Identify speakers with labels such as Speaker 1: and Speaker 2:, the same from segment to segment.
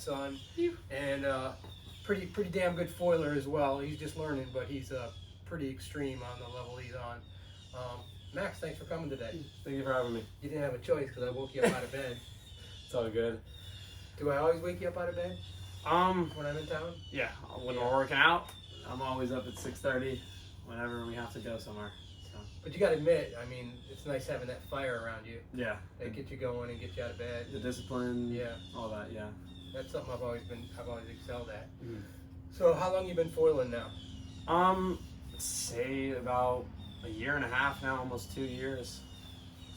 Speaker 1: son, and pretty damn good foiler as well. He's just learning, but he's pretty extreme on the level he's on. Max, thanks for coming today.
Speaker 2: Thank you for having me.
Speaker 1: You didn't have a choice because I woke you up out of bed.
Speaker 2: It's all good.
Speaker 1: Do I always wake you up out of bed when I'm in town?
Speaker 2: Yeah. When we're working out, I'm always up at 6:30 whenever we have to go somewhere. So.
Speaker 1: But you got to admit, I mean, it's nice having that fire around you.
Speaker 2: Yeah.
Speaker 1: That get you going and get you out of bed.
Speaker 2: The discipline.
Speaker 1: Yeah.
Speaker 2: All that. Yeah.
Speaker 1: That's something I've always excelled at.
Speaker 2: Mm.
Speaker 1: So how long you been foiling now?
Speaker 2: Say about a year and a half now, almost 2 years.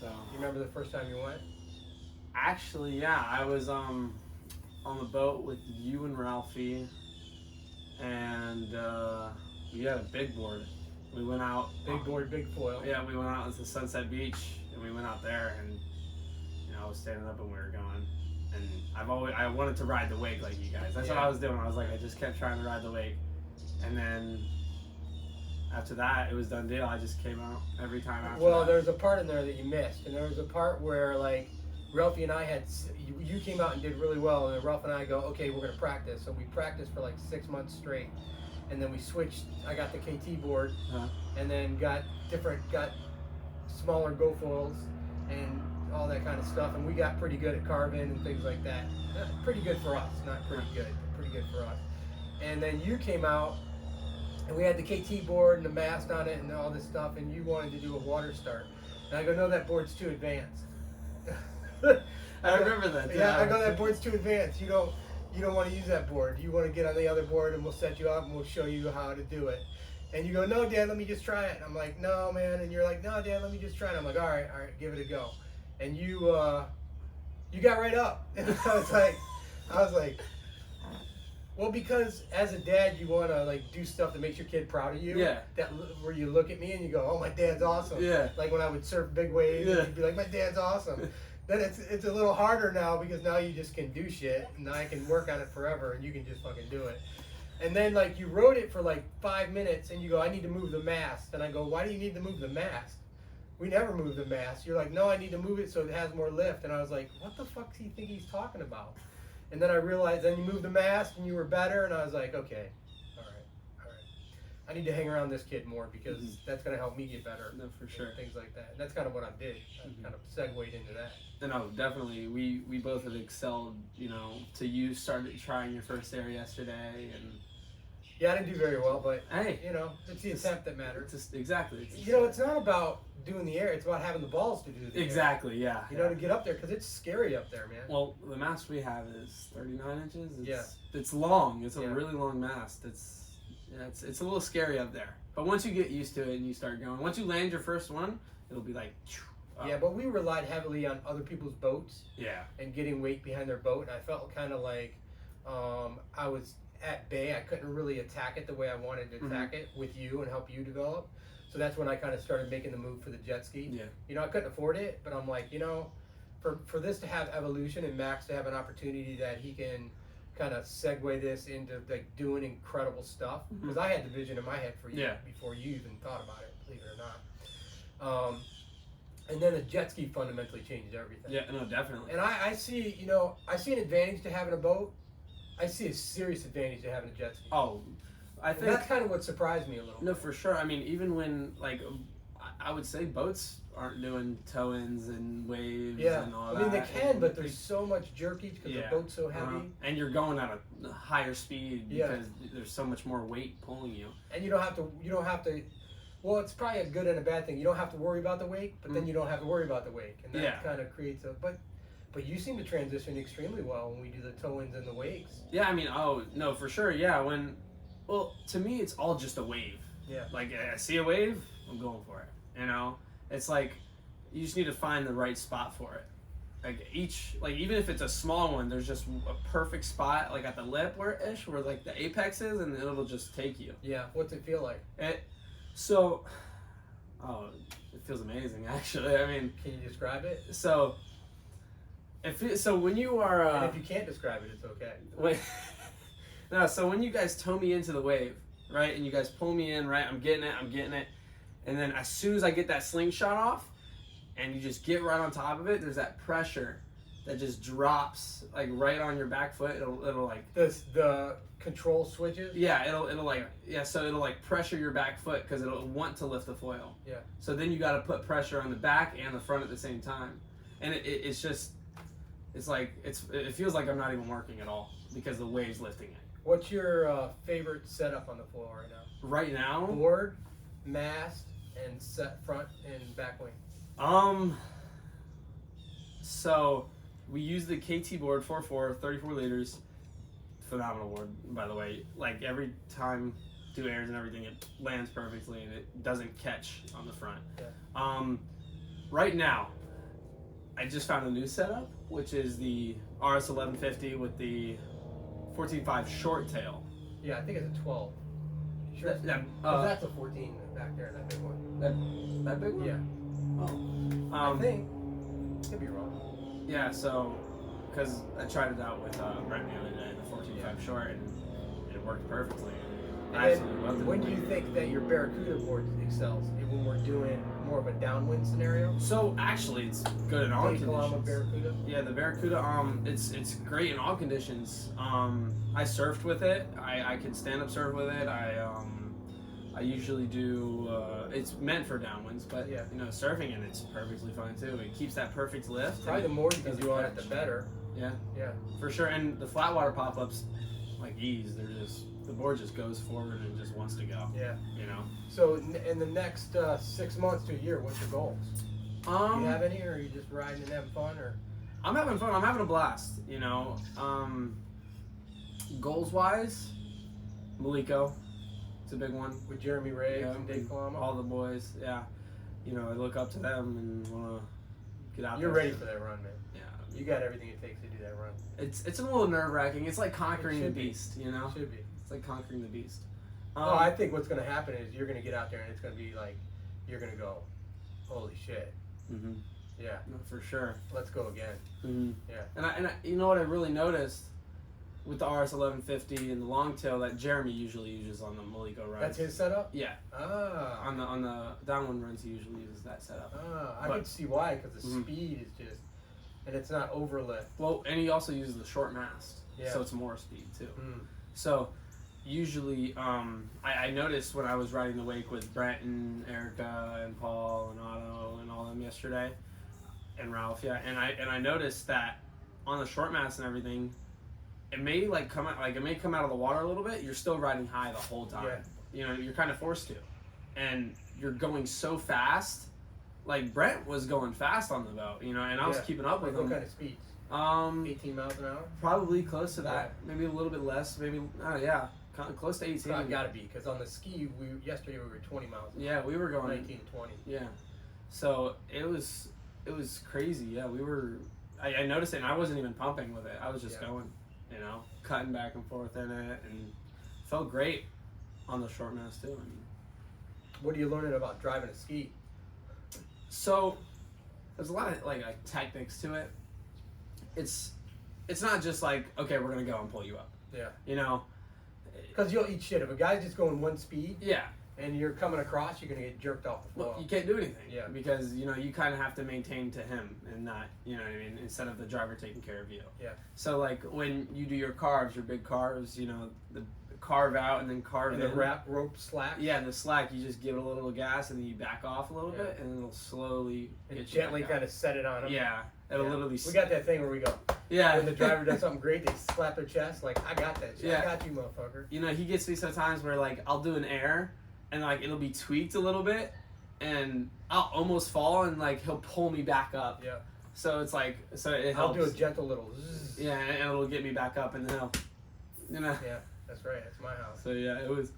Speaker 2: So.
Speaker 1: You remember the first time you went?
Speaker 2: Actually, yeah, I was on the boat with you and Ralphie, and we had a big board. We went out.
Speaker 1: Big board, big foil.
Speaker 2: Yeah, we went out to Sunset Beach, and we went out there, and I was standing up and we were going. And I wanted to ride the wake like you guys. That's what I was doing. I was like, I just kept trying to ride the wake, and then after that, it was done deal. I just came out every time after.
Speaker 1: Well,
Speaker 2: that.
Speaker 1: there's a part in there that you missed, and there was a part where like Ralphie and I you came out and did really well, and then Ralph and I go, okay, we're gonna practice. So we practiced for like 6 months straight, and then we switched. I got the KT board, and then got smaller go foils and all that kind of stuff, and we got pretty good at carving and things like that. Pretty good for us, not pretty good, but pretty good for us. And then you came out, and we had the KT board and the mast on it and all this stuff, and you wanted to do a water start. And I go, no, that board's too advanced.
Speaker 2: I remember that.
Speaker 1: Yeah, I go, that board's too advanced. You don't want to use that board. You want to get on the other board, and we'll set you up and we'll show you how to do it. And you go, no, Dad, let me just try it. And I'm like, no, man. And you're like, no, Dad, let me just try it. I'm like, all right, give it a go. And you got right up. And I was like, well, because as a dad, you want to like do stuff that makes your kid proud of you.
Speaker 2: Yeah.
Speaker 1: Where you look at me and you go, oh, my dad's awesome.
Speaker 2: Yeah.
Speaker 1: Like when I would surf big waves, and you'd be like, my dad's awesome. Then it's a little harder now because now you just can do shit, and I can work on it forever, and you can just fucking do it. And then like you rode it for like 5 minutes, and you go, I need to move the mast. And I go, why do you need to move the mast? We never move the mast. You're like, no, I need to move it so it has more lift. And I was like, what the fuck does he think he's talking about? And then I realized, then you moved the mast and you were better, and I was like, okay, all right. I need to hang around this kid more because that's going to help me get better.
Speaker 2: No, for sure.
Speaker 1: Things like that. And that's kind of what I did. I kind of segued into that.
Speaker 2: No, definitely. We both have excelled, to you started trying your first air yesterday, and
Speaker 1: yeah, I didn't do very well, but
Speaker 2: hey,
Speaker 1: it's the attempt that matters.
Speaker 2: Exactly.
Speaker 1: It's not about doing the air, it's about having the balls to do the
Speaker 2: exactly,
Speaker 1: air.
Speaker 2: Yeah.
Speaker 1: To get up there, because it's scary up there, man.
Speaker 2: Well, the mast we have is 39 inches.
Speaker 1: Yeah.
Speaker 2: It's long. It's a really long mast. It's a little scary up there. But once you get used to it and you start going, once you land your first one, it'll be like, up.
Speaker 1: Yeah, but we relied heavily on other people's boats.
Speaker 2: Yeah. And
Speaker 1: getting weight behind their boat, and I felt kind of like I was at bay. I couldn't really attack it the way I wanted to attack it with you and help you develop. So that's when I kind of started making the move for the jet ski.
Speaker 2: Yeah.
Speaker 1: I couldn't afford it, but I'm like, for this to have evolution and Max to have an opportunity that he can kind of segue this into like doing incredible stuff, because I had the vision in my head for you before you even thought about it, believe it or not. And then the jet ski fundamentally changed everything.
Speaker 2: Yeah, no, definitely.
Speaker 1: And I see, I see an advantage to having a boat. I see a serious advantage to having a jet ski.
Speaker 2: Oh, I think
Speaker 1: that's kind of what surprised me a little.
Speaker 2: No, for sure. I mean, even when I would say boats aren't doing tow-ins and waves and all that.
Speaker 1: I mean, they can, but there's so much jerkage because the boat's so heavy.
Speaker 2: And you're going at a higher speed because there's so much more weight pulling you.
Speaker 1: And you don't have to. Well, it's probably a good and a bad thing. You don't have to worry about the wake, but then you don't have to worry about the wake, and that kind of creates a. But you seem to transition extremely well when we do the tow-ins and the wakes.
Speaker 2: Yeah, I mean, oh no, for sure. Yeah, well, to me, it's all just a wave.
Speaker 1: Yeah. Like
Speaker 2: I see a wave, I'm going for it. It's like you just need to find the right spot for it. Even if it's a small one, there's just a perfect spot, like at the lip where like the apex is, and it'll just take you.
Speaker 1: Yeah. What's it feel like?
Speaker 2: It feels amazing, actually. I mean,
Speaker 1: can you describe it?
Speaker 2: So when you are,
Speaker 1: and if you can't describe it, it's okay.
Speaker 2: Wait. No, so when you guys tow me into the wave, right, and you guys pull me in, right, I'm getting it, and then as soon as I get that slingshot off, and you just get right on top of it, there's that pressure that just drops like right on your back foot. It'll like
Speaker 1: the control switches.
Speaker 2: yeah, it'll like so it'll like pressure your back foot because it'll want to lift the foil.
Speaker 1: Yeah.
Speaker 2: So then you got to put pressure on the back and the front at the same time, and it's just it feels like I'm not even working at all because the wave's lifting it.
Speaker 1: What's your favorite setup on the floor right now?
Speaker 2: Right now,
Speaker 1: Board, mast, and set front and back wing.
Speaker 2: So we use the KT board 4.4, 34 liters. Phenomenal board, by the way. Like every time, do airs and everything, it lands perfectly and it doesn't catch on the front.
Speaker 1: Yeah.
Speaker 2: Right now, I just found a new setup, which is the RS 1150 with the 14.5 short tail.
Speaker 1: Yeah, I think it's a 12. Sure. That's a 14 back there, that big one.
Speaker 2: That big one?
Speaker 1: Yeah.
Speaker 2: Oh.
Speaker 1: I think. Could be wrong.
Speaker 2: Yeah, so, because I tried it out with Brent the other day, the 14.5 short, and it worked perfectly. I absolutely loved it.
Speaker 1: When do you think that your Barracuda board excels? When we're doing more of a downwind scenario?
Speaker 2: So, actually, it's good in all conditions.
Speaker 1: Barracuda?
Speaker 2: Yeah, the Barracuda, it's great in all conditions. I surfed with it. I can stand up surf with it. I usually do. It's meant for downwinds, but
Speaker 1: yeah.
Speaker 2: you know, surfing and it's perfectly fine too. It keeps that perfect lift.
Speaker 1: Probably the more you can do on it, the better.
Speaker 2: Yeah,
Speaker 1: yeah,
Speaker 2: for sure. And the flat water pop-ups, like ease, they're just the board just goes forward and just wants to go.
Speaker 1: Yeah,
Speaker 2: you know.
Speaker 1: So in the next 6 months to a year, what's your goals? Do you have any, or are you just riding and having fun, or?
Speaker 2: I'm having fun. I'm having a blast. You know, goals wise, Maliko. It's a big one.
Speaker 1: With Jeremy Riggs and Dave Kalama?
Speaker 2: All the boys, yeah. You know, I look up to them and want to get out there.
Speaker 1: You're ready for that run, man.
Speaker 2: Yeah.
Speaker 1: You got everything it takes to do that run.
Speaker 2: It's a little nerve-wracking. It's like conquering the beast, you know?
Speaker 1: It should be.
Speaker 2: It's like conquering the beast.
Speaker 1: I think what's going to happen is you're going to get out there and it's going to be like, you're going to go, holy shit.
Speaker 2: Mm-hmm.
Speaker 1: Yeah.
Speaker 2: No, for sure.
Speaker 1: Let's go again.
Speaker 2: Mm-hmm.
Speaker 1: Yeah.
Speaker 2: And I, you know what I really noticed? With the RS 1150 and the long tail that Jeremy usually uses on the Maliko runs.
Speaker 1: That's his setup?
Speaker 2: Yeah.
Speaker 1: Ah.
Speaker 2: On the downwind runs, he usually uses that setup.
Speaker 1: Ah, I can see why, because the speed is just, and it's not overlift.
Speaker 2: Well, and he also uses the short mast,
Speaker 1: yeah.
Speaker 2: so it's more speed too.
Speaker 1: Mm.
Speaker 2: So usually, I noticed when I was riding the wake with Brent and Erica and Paul and Otto and all them yesterday, and Ralph, yeah, and I noticed that on the short mast and everything. It may come out of the water a little bit. You're still riding high the whole time.
Speaker 1: Yeah.
Speaker 2: You know, you're kind of forced to, and you're going so fast. Like Brent was going fast on the boat, you know, and I was keeping up with him.
Speaker 1: What kind of speeds? 18 miles an hour.
Speaker 2: Probably close to that. Maybe a little bit less. Maybe close to 18.
Speaker 1: Probably got to be, because on the ski yesterday we were 20 miles.
Speaker 2: Yeah, we were going
Speaker 1: 19, 20.
Speaker 2: Yeah, so it was crazy. Yeah, we were. I noticed it, and I wasn't even pumping with it. I was just going. You know, cutting back and forth in it, and felt great on the short mast too. I mean,
Speaker 1: what are you learning about driving a ski?
Speaker 2: So there's a lot of like techniques to it. It's not just like, okay, we're gonna go and pull you up.
Speaker 1: Yeah.
Speaker 2: You know,
Speaker 1: because you'll eat shit if a guy's just going one speed.
Speaker 2: Yeah.
Speaker 1: And you're coming across, you're gonna get jerked off the floor.
Speaker 2: Well, you can't do anything.
Speaker 1: Yeah.
Speaker 2: Because you know you kind of have to maintain to him and not, you know what I mean, instead of the driver taking care of you.
Speaker 1: Yeah.
Speaker 2: So like when you do your carves, your big carves, you know, the carve out and then carve
Speaker 1: and
Speaker 2: in.
Speaker 1: the wrap rope slack.
Speaker 2: Yeah, the slack, you just give it a little gas and then you back off a little bit and it'll slowly
Speaker 1: and gently kind of set it on him.
Speaker 2: Yeah. It'll literally.
Speaker 1: We got that thing where we go.
Speaker 2: Yeah.
Speaker 1: When the driver does something great, they slap their chest like, I got that shit.
Speaker 2: Yeah.
Speaker 1: I got you, motherfucker.
Speaker 2: You know, he gets me sometimes where like I'll do an air and like it'll be tweaked a little bit and I'll almost fall and like he'll pull me back up.
Speaker 1: Yeah.
Speaker 2: So it's like, so it helps.
Speaker 1: I'll do a gentle little zzz.
Speaker 2: Yeah, and it'll get me back up and then he'll, you know.
Speaker 1: Yeah, that's right. That's my house.
Speaker 2: So yeah, it was,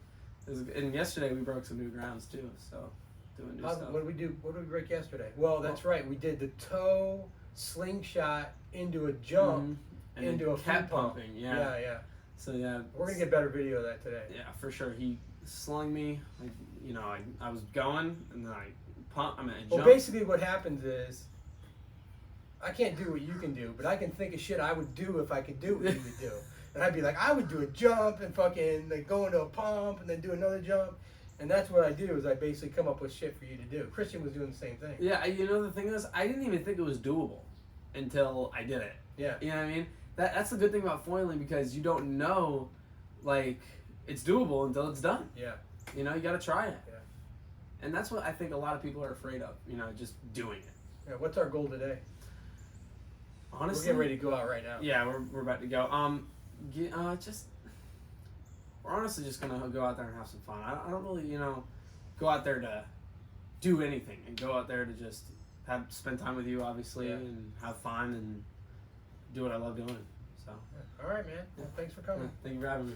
Speaker 2: and yesterday we broke some new grounds too, so doing new stuff.
Speaker 1: What did we do? What did we break yesterday? Well, that's right. We did the toe slingshot into a jump
Speaker 2: and
Speaker 1: into a
Speaker 2: kept
Speaker 1: pump.
Speaker 2: pumping. Yeah.
Speaker 1: Yeah, yeah.
Speaker 2: So yeah.
Speaker 1: We're gonna get better video of that today.
Speaker 2: Yeah, for sure. He slung me. Like, you know, I was going and then I pumped. I mean, I jumped.
Speaker 1: Well, basically what happens is, I can't do what you can do, but I can think of shit I would do if I could do what you would do. And I'd be like, I would do a jump and fucking like go into a pump and then do another jump. And that's what I do, is I basically come up with shit for you to do. Christian was doing the same thing.
Speaker 2: Yeah, you know, the thing is, I didn't even think it was doable until I did it.
Speaker 1: Yeah.
Speaker 2: You know what I mean? That's the good thing about foiling, because you don't know, like, it's doable until it's done.
Speaker 1: Yeah.
Speaker 2: You know, you got to try it.
Speaker 1: Yeah.
Speaker 2: And that's what I think a lot of people are afraid of, you know, just doing it.
Speaker 1: Yeah. What's our goal today?
Speaker 2: Honestly,
Speaker 1: we're getting ready to go out right now.
Speaker 2: Yeah, we're about to go. We're honestly just gonna go out there and have some fun. I don't really, you know, go out there to do anything, and go out there to just spend time with you, obviously, and have fun and do what I love doing. So.
Speaker 1: All right, man. Well, thanks for coming.
Speaker 2: Thank you for having me.